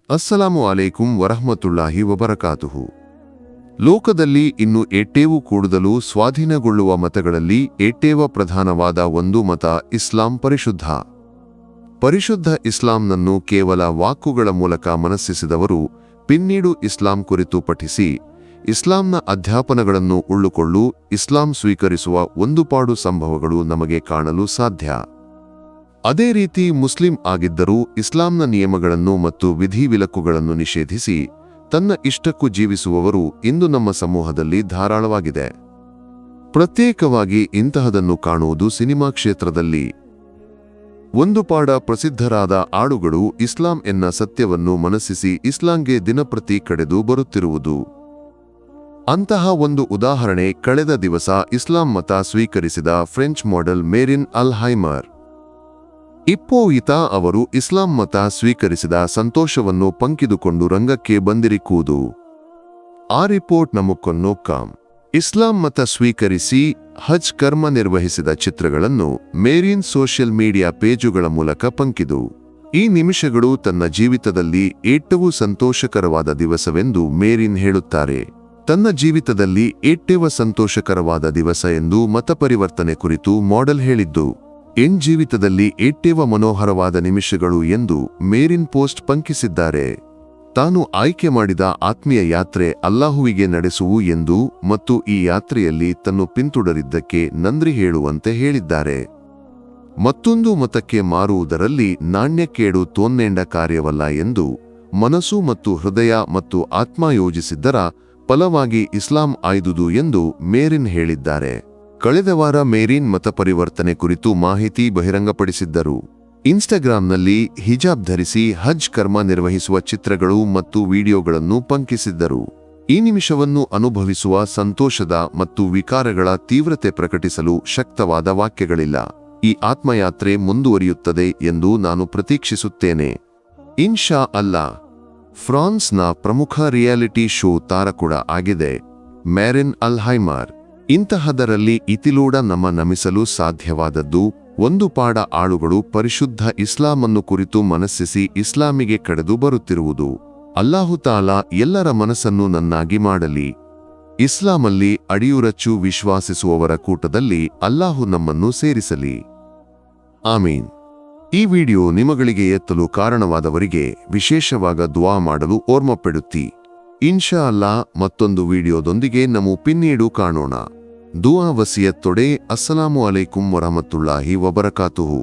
ಅಸ್ಸಲಾಮು ಅಲೈಕುಂ ವರಹಮತುಲ್ಲಾಹಿ ವಬರಕಾತುಹು. ಲೋಕದಲ್ಲಿ ಇನ್ನು ಎಟ್ಟೇವು ಕೂಡಲು ಸ್ವಾಧೀನಗೊಳ್ಳುವ ಮತಗಳಲ್ಲಿ ಎಟ್ಟೇವ ಪ್ರಧಾನವಾದ ಒಂದು ಮತ ಇಸ್ಲಾಂ ಪರಿಶುದ್ಧ. ಪರಿಶುದ್ಧ ಇಸ್ಲಾಂನನ್ನು ಕೇವಲ ವಾಕುಗಳ ಮೂಲಕ ಮನಸ್ಸಿಸಿದವರು ಪಿನ್ನೀಡು ಇಸ್ಲಾಂ ಕುರಿತು ಪಠಿಸಿ ಇಸ್ಲಾಂನ ಅಧ್ಯಾಪನಗಳನ್ನು ಉಳ್ಳುಕೊಳ್ಳು ಇಸ್ಲಾಂ ಸ್ವೀಕರಿಸುವ ಒಂದುಪಾಡು ಸಂಭವಗಳು ನಮಗೆ ಕಾಣಲು ಸಾಧ್ಯ. ಅದೇ ರೀತಿ ಮುಸ್ಲಿಂ ಆಗಿದ್ದರೂ ಇಸ್ಲಾಂನ ನಿಯಮಗಳನ್ನು ಮತ್ತು ವಿಧಿವಿಲಕ್ಕುಗಳನ್ನು ನಿಷೇಧಿಸಿ ತನ್ನ ಇಷ್ಟಕ್ಕೂ ಜೀವಿಸುವವರು ಇಂದು ನಮ್ಮ ಸಮೂಹದಲ್ಲಿ ಧಾರಾಳವಾಗಿದೆ. ಪ್ರತ್ಯೇಕವಾಗಿ ಇಂತಹದನ್ನು ಕಾಣುವುದು ಸಿನಿಮಾ ಕ್ಷೇತ್ರದಲ್ಲಿ. ಒಂದುಪಾಡ ಪ್ರಸಿದ್ಧರಾದ ಆಡುಗಳು ಇಸ್ಲಾಂ ಎನ್ನ ಸತ್ಯವನ್ನು ಮನಸ್ಸಿಸಿ ಇಸ್ಲಾಂಗೆ ದಿನಪ್ರತಿ ಕಡೆದು ಬರುತ್ತಿರುವುದು. ಅಂತಹ ಒಂದು ಉದಾಹರಣೆ ಕಳೆದ ದಿವಸ ಇಸ್ಲಾಂ ಮತ ಸ್ವೀಕರಿಸಿದ ಫ್ರೆಂಚ್ ಮಾಡೆಲ್ ಮೇರಿನ್ ಅಲ್ಹೈಮರ್. ಈತ ಅವರು ಇಸ್ಲಾಂ ಮತ ಸ್ವೀಕರಿಸಿದ ಸಂತೋಷವನ್ನು ಪಂಕಿದುಕೊಂಡು ರಂಗಕ್ಕೆ ಬಂದಿರಿಕುವುದು. ಆ ರಿಪೋರ್ಟ್ ನಮುಕ್ಕೊನ್ನೋಕ್ಕಾಂ. ಇಸ್ಲಾಂ ಮತ ಸ್ವೀಕರಿಸಿ ಹಜ್ ಕರ್ಮ ನಿರ್ವಹಿಸಿದ ಚಿತ್ರಗಳನ್ನು ಮೇರಿನ್ ಸೋಷಿಯಲ್ ಮೀಡಿಯಾ ಪೇಜುಗಳ ಮೂಲಕ ಪಂಕಿದು. ಈ ನಿಮಿಷಗಳು ತನ್ನ ಜೀವಿತದಲ್ಲಿ ಏಟ್ಟವು ಸಂತೋಷಕರವಾದ ದಿವಸವೆಂದು ಮೇರಿನ್ ಹೇಳುತ್ತಾರೆ. ತನ್ನ ಜೀವಿತದಲ್ಲಿ ಏಟ್ಟೆವ ಸಂತೋಷಕರವಾದ ದಿವಸ ಎಂದು ಮತಪರಿವರ್ತನೆ ಕುರಿತು ಮಾಡೆಲ್ ಹೇಳಿದ್ದು. ಎನ್ ಜೀವಿತದಲ್ಲಿ ಏಟ್ಟೇವ ಮನೋಹರವಾದ ನಿಮಿಷಗಳು ಎಂದು ಮೇರಿನ್ ಪೋಸ್ಟ್ ಪಂಕಿಸಿದ್ದಾರೆ. ತಾನು ಆಯ್ಕೆ ಮಾಡಿದ ಆತ್ಮೀಯ ಯಾತ್ರೆ ಅಲ್ಲಾಹುವಿಗೆ ನಡೆಸುವು ಎಂದು ಮತ್ತು ಈ ಯಾತ್ರೆಯಲ್ಲಿ ತನ್ನು ಪಿಂತುಡರಿದ್ದಕ್ಕೆ ನಂದ್ರಿ ಹೇಳುವಂತೆ ಹೇಳಿದ್ದಾರೆ. ಮತ್ತೊಂದು ಮತಕ್ಕೆ ಮಾರುವುದರಲ್ಲಿ ನಾಣ್ಯಕ್ಕೇಡು ತೋನ್ನೇಂಡ ಕಾರ್ಯವಲ್ಲ ಎಂದು ಮನಸ್ಸು ಮತ್ತು ಹೃದಯ ಮತ್ತು ಆತ್ಮ ಯೋಜಿಸಿದ್ದರ ಫಲವಾಗಿ ಇಸ್ಲಾಂ ಆಯ್ದುದು ಎಂದು ಮೇರಿನ್ ಹೇಳಿದ್ದಾರೆ. ಕಳೆದ ವಾರ ಮೇರಿನ್ ಮತಪರಿವರ್ತನೆ ಕುರಿತು ಮಾಹಿತಿ ಬಹಿರಂಗಪಡಿಸಿದ್ದರು. ಇನ್ಸ್ಟಾಗ್ರಾಂನಲ್ಲಿ ಹಿಜಾಬ್ ಧರಿಸಿ ಹಜ್ ಕರ್ಮ ನಿರ್ವಹಿಸುವ ಚಿತ್ರಗಳು ಮತ್ತು ವಿಡಿಯೋಗಳನ್ನು ಪಂಕಿಸಿದ್ದರು. ಈ ನಿಮಿಷವನ್ನು ಅನುಭವಿಸುವ ಸಂತೋಷದ ಮತ್ತು ವಿಕಾರಗಳ ತೀವ್ರತೆ ಪ್ರಕಟಿಸಲು ಶಕ್ತವಾದ ವಾಕ್ಯಗಳಿಲ್ಲ. ಈ ಆತ್ಮಯಾತ್ರೆ ಮುಂದುವರಿಯುತ್ತದೆ ಎಂದು ನಾನು ಪ್ರತೀಕ್ಷಿಸುತ್ತೇನೆ. ಇನ್ಶಾ ಅಲ್ಲಾ. ಫ್ರಾನ್ಸ್ನ ಪ್ರಮುಖ ರಿಯಾಲಿಟಿ ಶೋ ತಾರ ಕೂಡ ಆಗಿದೆ ಮೇರಿನ್ ಅಲ್ಹೈಮರ್. ಇಂತಹದರಲ್ಲಿ ಇತಿಲೂಡ ನಮ್ಮ ನಮಿಸಲು ಸಾಧ್ಯವಾದದ್ದು ಒಂದುಪಾಡ ಆಳುಗಳು ಪರಿಶುದ್ಧ ಇಸ್ಲಾಮನ್ನು ಕುರಿತು ಮನಸ್ಸಿಸಿ ಇಸ್ಲಾಮಿಗೆ ಕಡೆದು ಬರುತ್ತಿರುವುದು. ಅಲ್ಲಾಹು ತಾಲಾ ಎಲ್ಲರ ಮನಸ್ಸನ್ನು ನನ್ನಾಗಿ ಮಾಡಲಿ. ಇಸ್ಲಾಮಲ್ಲಿ ಅಡಿಯುರಚ್ಚು ವಿಶ್ವಾಸಿಸುವವರ ಕೂಟದಲ್ಲಿ ಅಲ್ಲಾಹು ನಮ್ಮನ್ನು ಸೇರಿಸಲಿ. ಆಮೀನ್. ಈ ವಿಡಿಯೋ ನಿಮಗಳಿಗೆ ಎತ್ತಲು ಕಾರಣವಾದವರಿಗೆ ವಿಶೇಷವಾಗ ದುವಾ ಮಾಡಲು ಓರ್ಮಪೆಡುತ್ತಿ. ಇನ್ಶಾ ಅಲ್ಲಾ ಮತ್ತೊಂದು ವಿಡಿಯೋದೊಂದಿಗೆ ನಮ್ಮ ಪಿನ್ನೀಡು ಕಾಣೋಣ. ದುವಾ ವಸಿಯತ್ತೊಡೆ. ಅಸ್ಸಲಾಮು ಅಲೈಕುಂ ವರಹಮತುಲ್ಲಾಹಿ ವಬರಕಾತುಹು.